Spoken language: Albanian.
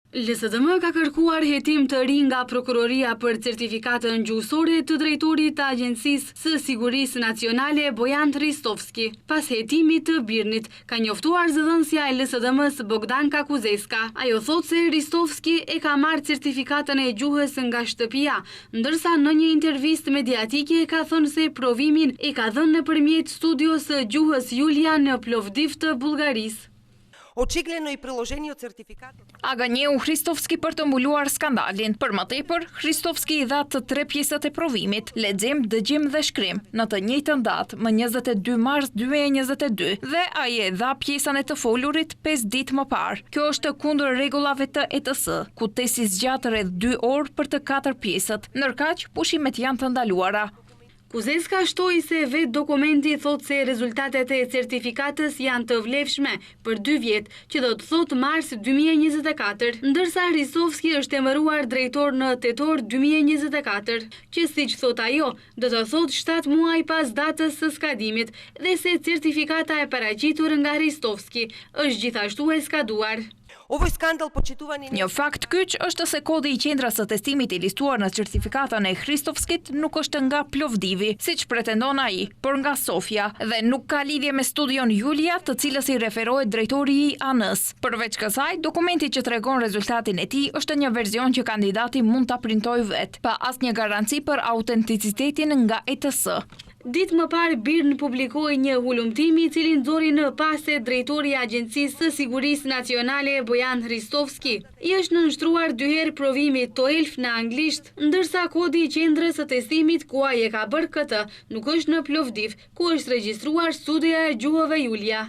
LSDM ka kërkuar hetim të ri nga prokuroria për certifikatën gjuhësore të drejtorit të Agjencisë së Sigurisë Nacionale Bojan Hristovski. Pas hetimit të birnit, ka njoftuar zëdhënësja e LSDM-s Bogdanka Kuzeska. Ajo thot se Hristovski e ka marrë certifikatën e gjuhës nga shtëpia, ndërsa në një intervistë mediatike ka thënë se provimin e ka dhënë nëpërmjet studios së gjuhës Julia në Plovdiv të Bullgarisë. Očigleno i priloženje od certifikata. A ga njeu Hristovski për të mbuluar skandalin. Për më tepër, Hristovski i dha të 3 pjesët e provimit, lexim, dëgjim dhe shkrim, në të njëjtën datë, më 22 mars 2022, dhe ai e dha pjesën e të folurit 5 ditë më parë. Kjo është kundër rregullave të ETS, ku tesi zgjat rreth 2 orë për të 4 pjesët, ndërkaq pushimet janë të ndaluara. Kuzeska shtoi se vetë dokumenti thot se rezultatet e certifikatës janë të vlefshme për 2 vjet, që do të thot mars 2024, ndërsa Hristovski është emëruar drejtor në tetor 2024, që siç thot ajo, do të thot 7 muaj pas datës së skadimit, dhe se certifikata e paraqitur nga Hristovski është gjithashtu e skaduar. Ovoj skandal počituvani. Një fakt kyç është se kodi i qendras së testimit i listuar në certifikatën e Hristovskit nuk është nga Plovdivi, siç pretendon ai, por nga Sofia, dhe nuk ka lidhje me studion Julia, të cilës i referohet drejtori i AN-s. Përveç kësaj, dokumenti që tregon rezultatin e tij është një version që kandidati mund ta printojë vetë, pa asnjë garanci për autenticitetin nga ETS. Ditë më parë, Birn publikoi një hulumtim i cili nxori në pase drejtori i Agjencisë së Sigurisë Nacionale Bojan Hristovski. I është nënshtruar 2 herë provimi TOEFL në anglisht, ndërsa kodi i qendrës së testimit ku ai e ka bërë këtë nuk është në Plovdiv, ku është regjistruar studia e gjuhëve Julia.